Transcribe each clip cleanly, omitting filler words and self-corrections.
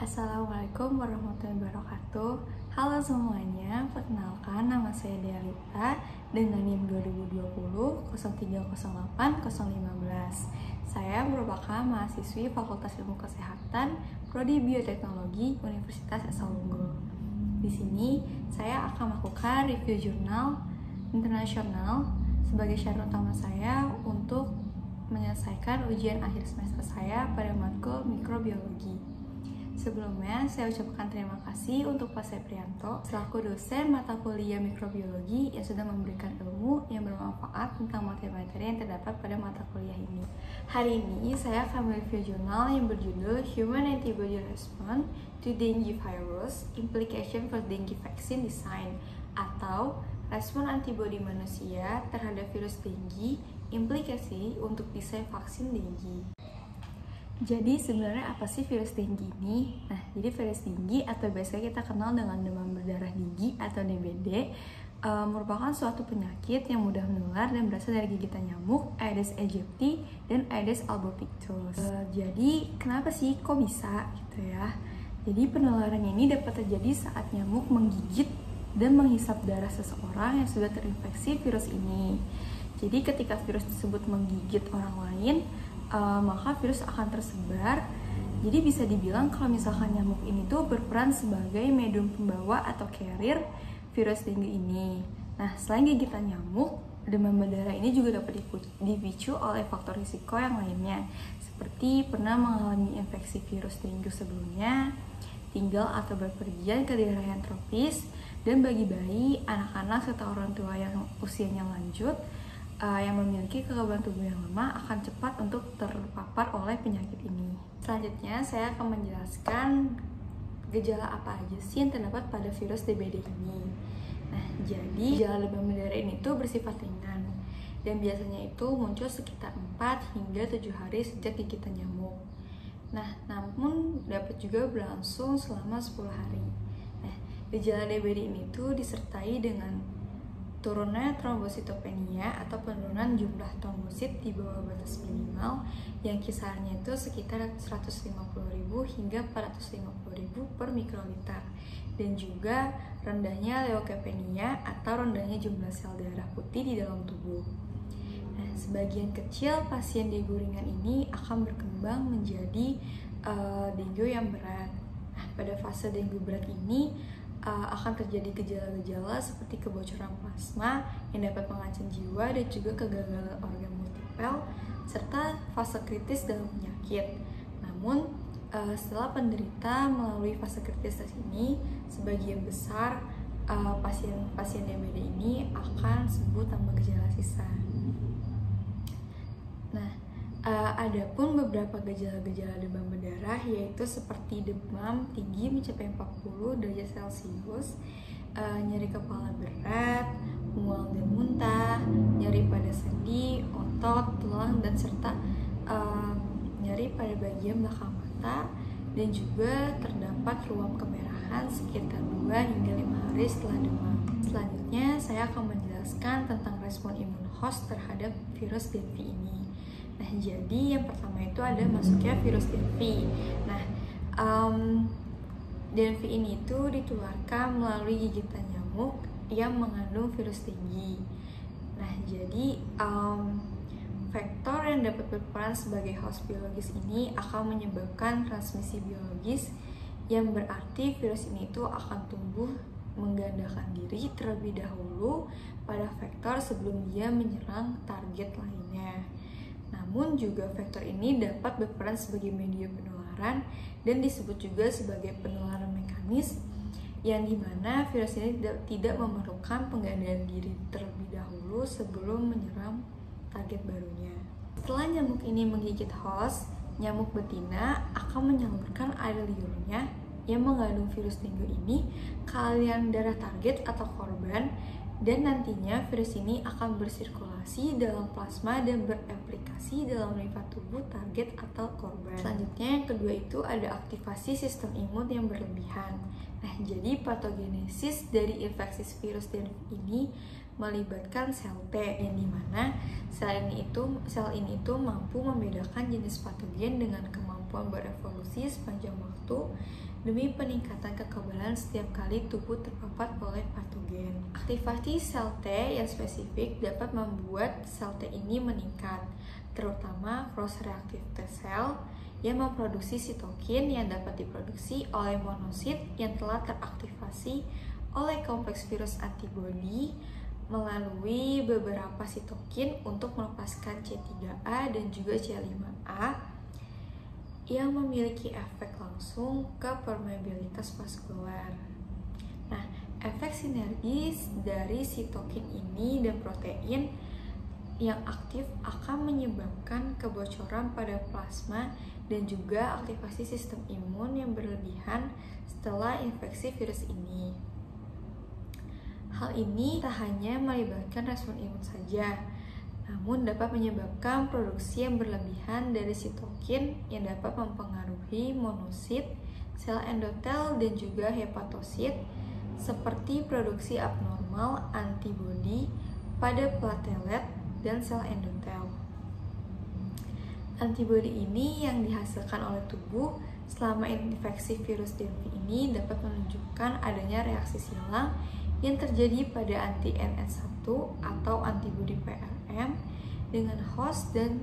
Assalamualaikum warahmatullahi wabarakatuh. Halo semuanya, perkenalkan nama saya Delita dengan NIM 2020 0308 015. Saya merupakan mahasiswi Fakultas Ilmu Kesehatan Prodi Bioteknologi Universitas Asalungo. Di sini saya akan melakukan review jurnal internasional sebagai syarat utama saya untuk menyelesaikan ujian akhir semester saya pada matkul mikrobiologi. Sebelumnya, saya ucapkan terima kasih untuk Pak Seprianto selaku dosen mata kuliah mikrobiologi yang sudah memberikan ilmu yang bermanfaat tentang materi-materi yang terdapat pada mata kuliah ini. Hari ini, saya akan mereview jurnal yang berjudul Human Antibody Response to Dengue Virus, Implication for Dengue Vaccine Design, atau respon antibodi manusia terhadap virus dengue, implikasi untuk desain vaksin dengue. Jadi sebenarnya apa sih virus dengue ini? Nah, jadi virus dengue atau biasanya kita kenal dengan demam berdarah tinggi atau DBD merupakan suatu penyakit yang mudah menular dan berasal dari gigitan nyamuk Aedes aegypti dan Aedes albopictus. Jadi kenapa sih kok bisa gitu ya? Jadi penularannya ini dapat terjadi saat nyamuk menggigit dan menghisap darah seseorang yang sudah terinfeksi virus ini. Jadi ketika virus tersebut menggigit orang lain, maka virus akan tersebar. Jadi bisa dibilang kalau misalkan nyamuk ini tuh berperan sebagai medium pembawa atau carrier virus dengue ini. Nah, selain gigitan nyamuk, demam berdarah ini juga dapat dipicu oleh faktor risiko yang lainnya, seperti pernah mengalami infeksi virus dengue sebelumnya, tinggal atau berpergian ke daerah yang tropis, dan bagi bayi, anak-anak serta orang tua yang usianya lanjut yang memiliki kekebalan tubuh yang lemah akan cepat untuk terpapar oleh penyakit ini. Selanjutnya, saya akan menjelaskan gejala apa aja sih yang terdapat pada virus DBD ini. Nah, jadi gejala demam berdarah ini tuh bersifat ringan dan biasanya itu muncul sekitar 4 hingga 7 hari sejak gigitan nyamuk. Nah, namun dapat juga berlangsung selama 10 hari. Nah, gejala DBD ini tuh disertai dengan turunnya trombositopenia atau penurunan jumlah trombosit di bawah batas minimal yang kisarannya itu sekitar 150.000 hingga 450.000 per mikroliter, dan juga rendahnya leukopenia atau rendahnya jumlah sel darah putih di dalam tubuh. Nah, sebagian kecil pasien dengue ringan ini akan berkembang menjadi dengue yang berat. Nah, pada fase dengue berat ini akan terjadi gejala-gejala seperti kebocoran plasma yang dapat mengancam jiwa dan juga kegagalan organ multipel serta fase kritis dalam penyakit. Namun setelah penderita melalui fase kritis ini, sebagian besar pasien DBD ini akan sembuh tanpa gejala sisa. Nah, adapun beberapa gejala-gejala demam berdarah yaitu seperti demam tinggi mencapai 40 derajat Celcius, nyeri kepala berat, mual dan muntah, nyeri pada sendi, otot, tulang, dan serta nyeri pada bagian belakang mata, dan juga terdapat ruam kemerahan sekitar 2 hingga 5 hari setelah demam. Selanjutnya, saya akan menjelaskan tentang respon imun host terhadap virus dengue ini. Nah, jadi yang pertama itu ada masuknya virus dengue. Nah, dengue ini itu ditularkan melalui gigitan nyamuk yang mengandung virus dengue. Nah, jadi faktor yang dapat berperan sebagai host biologis ini akan menyebabkan transmisi biologis, yang berarti virus ini itu akan tumbuh menggandakan diri terlebih dahulu pada vektor sebelum dia menyerang target lainnya. Namun juga faktor ini dapat berperan sebagai media penularan dan disebut juga sebagai penularan mekanis, yang dimana virus ini tidak memerlukan penggandaan diri terlebih dahulu sebelum menyerang target barunya. Setelah nyamuk ini menggigit host, nyamuk betina akan menyalurkan air liurnya yang mengandung virus dengue ini ke aliran darah target atau korban, dan nantinya virus ini akan bersirkulasi dalam plasma dan bereplikasi dalam limfa tubuh target atau korban. Selanjutnya yang kedua itu ada aktivasi sistem imun yang berlebihan. Nah, jadi patogenesis dari infeksi virus dengue ini melibatkan sel T, yang dimana sel ini itu mampu membedakan jenis patogen dengan kemampuan berevolusi sepanjang waktu demi peningkatan kekebalan setiap kali tubuh terpapar oleh patogen. Aktivasi sel T yang spesifik dapat membuat sel T ini meningkat, terutama cross-reactive T cell yang memproduksi sitokin yang dapat diproduksi oleh monosit yang telah teraktivasi oleh kompleks virus antibodi melalui beberapa sitokin untuk melepaskan C3A dan juga C5A yang memiliki efek langsung ke permeabilitas vaskular. Nah, efek sinergis dari sitokin ini dan protein yang aktif akan menyebabkan kebocoran pada plasma dan juga aktivasi sistem imun yang berlebihan setelah infeksi virus ini. Hal ini tak hanya melibatkan respon imun saja, namun dapat menyebabkan produksi yang berlebihan dari sitokin yang dapat mempengaruhi monosit, sel endotel, dan juga hepatosit, seperti produksi abnormal antibodi pada platelet dan sel endotel. Antibodi ini yang dihasilkan oleh tubuh selama infeksi virus DMV ini dapat menunjukkan adanya reaksi silang yang terjadi pada anti-NS1 atau antibodi PRM dengan host dan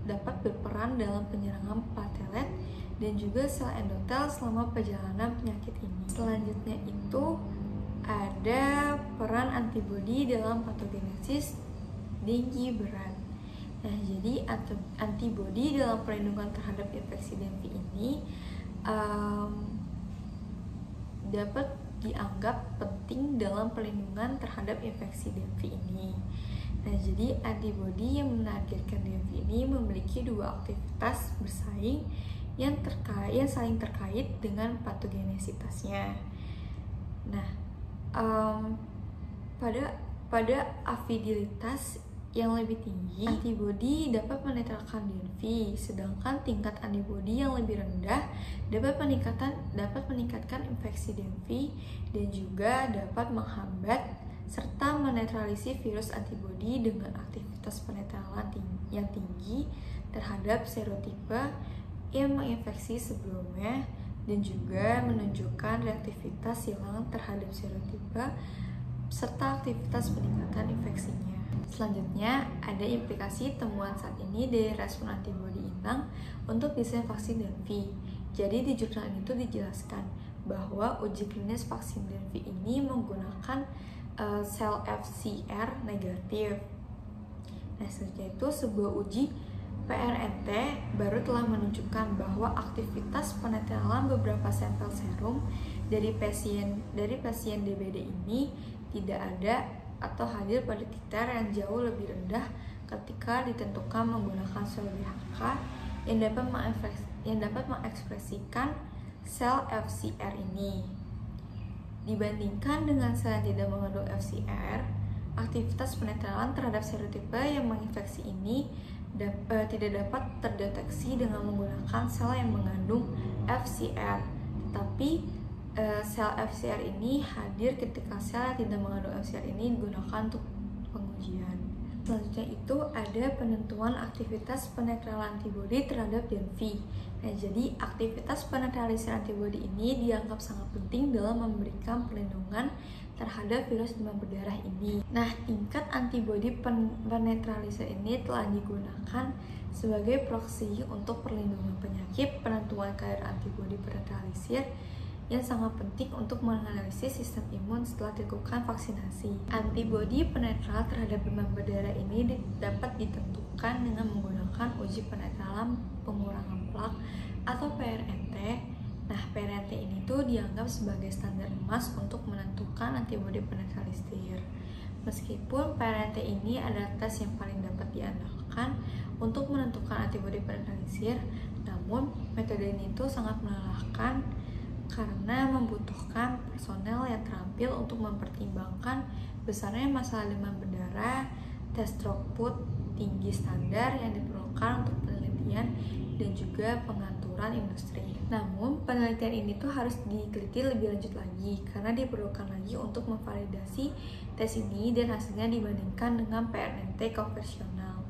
dapat berperan dalam penyerangan platelet dan juga sel endotel selama perjalanan penyakit ini. Selanjutnya itu ada peran antibodi dalam patogenesis denggi berat. Nah, jadi antibodi dalam perlindungan terhadap infeksi DMV ini dapat dianggap penting dalam perlindungan terhadap infeksi DMV ini. Nah, jadi antibodi yang menargetkan DMV ini memiliki dua aktivitas bersaing yang saling terkait dengan patogenesitasnya. Nah, pada afiditas yang lebih tinggi, antibodi dapat menetralkan DMV, sedangkan tingkat antibodi yang lebih rendah dapat meningkatkan infeksi DMV dan juga dapat menghambat serta menetralisir virus antibodi dengan aktivitas penetralan yang tinggi terhadap serotipe yang menginfeksi sebelumnya dan juga menunjukkan reaktivitas silang terhadap serotipe serta aktivitas peningkatan infeksinya. Selanjutnya, ada implikasi temuan saat ini dari respon antibodi inang untuk desain vaksin DMV. Jadi di jurnal itu dijelaskan bahwa uji klinis vaksin DMV ini menggunakan sel FCR negatif. Nah, selanjutnya itu sebuah uji PRNT baru telah menunjukkan bahwa aktivitas penetralan beberapa sampel serum dari pasien DBD ini tidak ada atau hadir pada titer yang jauh lebih rendah ketika ditentukan menggunakan sel BHK yang dapat mengekspresikan sel FCR ini. Dibandingkan dengan sel yang tidak mengandung FCR, aktivitas penetralan terhadap serotipe yang menginfeksi ini tidak dapat terdeteksi dengan menggunakan sel yang mengandung FCR, tetapi sel FCR ini hadir ketika sel yang tidak mengandung FCR ini digunakan untuk pengujian. Selanjutnya itu ada penentuan aktivitas penetralan antibodi terhadap DMV. Nah, jadi aktivitas penetralisir antibodi ini dianggap sangat penting dalam memberikan perlindungan terhadap virus demam berdarah ini. Nah, tingkat antibodi penetralisir ini telah digunakan sebagai proksi untuk perlindungan penyakit, penentuan kadar antibodi penetralisir yang sangat penting untuk menganalisis sistem imun setelah dilakukan vaksinasi. Antibodi penetral terhadap demam berdarah ini dapat ditentukan dengan menggunakan uji penetralan pengurangan plak atau PRNT. Nah, PRNT ini tuh dianggap sebagai standar emas untuk menentukan antibodi penetralisir. Meskipun PRNT ini adalah tes yang paling dapat diandalkan untuk menentukan antibodi penetralisir, namun metode ini tuh sangat melelahkan karena membutuhkan personel yang terampil untuk mempertimbangkan besarnya masalah demam berdarah, tes throughput tinggi standar yang diperlukan untuk penelitian dan juga pengaturan industri. Namun, penelitian ini tuh harus diteliti lebih lanjut lagi karena diperlukan lagi untuk memvalidasi tes ini dan hasilnya dibandingkan dengan PRNT konvensional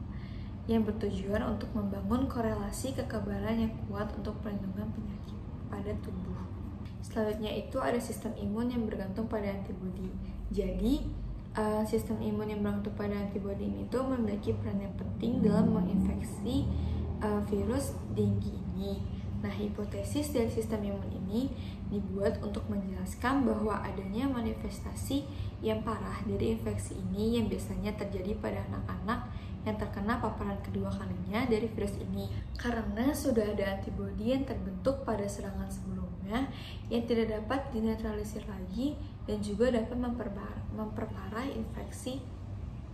yang bertujuan untuk membangun korelasi kekebalan yang kuat untuk perlindungan penyakit pada tubuh. Selanjutnya itu ada sistem imun yang bergantung pada antibodi. Jadi, sistem imun yang bergantung pada antibodi ini tuh memiliki peran yang penting dalam menginfeksi virus dengue ini. Nah, hipotesis dari sistem imun ini dibuat untuk menjelaskan bahwa adanya manifestasi yang parah dari infeksi ini yang biasanya terjadi pada anak-anak yang terkena paparan kedua kalinya dari virus ini, karena sudah ada antibodi yang terbentuk pada serangan sebelumnya yang tidak dapat dinetralisir lagi dan juga dapat memperparah infeksi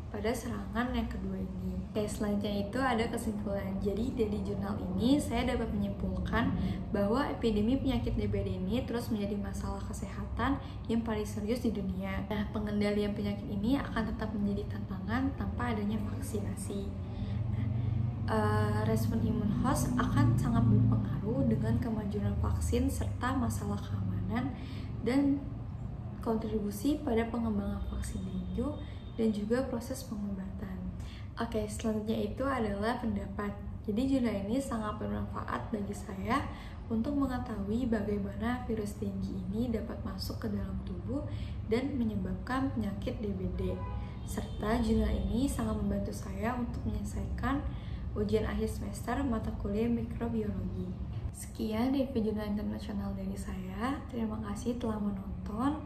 pada serangan yang kedua ini. Oke, selanjutnya itu ada kesimpulan. Jadi dari jurnal ini saya dapat menyimpulkan bahwa epidemi penyakit DBD ini terus menjadi masalah kesehatan yang paling serius di dunia. Nah, pengendalian penyakit ini akan tetap menjadi tantangan tanpa adanya vaksinasi. Respon imun host akan sangat berpengaruh dengan kemajuan vaksin serta masalah keamanan dan kontribusi pada pengembangan vaksin dengue dan juga proses pengobatan. Oke, selanjutnya itu adalah pendapat. Jadi jurnal ini sangat bermanfaat bagi saya untuk mengetahui bagaimana virus dengue ini dapat masuk ke dalam tubuh dan menyebabkan penyakit DBD. Serta jurnal ini sangat membantu saya untuk menyelesaikan ujian akhir semester mata kuliah mikrobiologi. Sekian review jurnal internasional dari saya. Terima kasih telah menonton.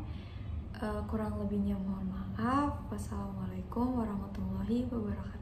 Kurang lebihnya mohon maaf. Wassalamualaikum warahmatullahi wabarakatuh.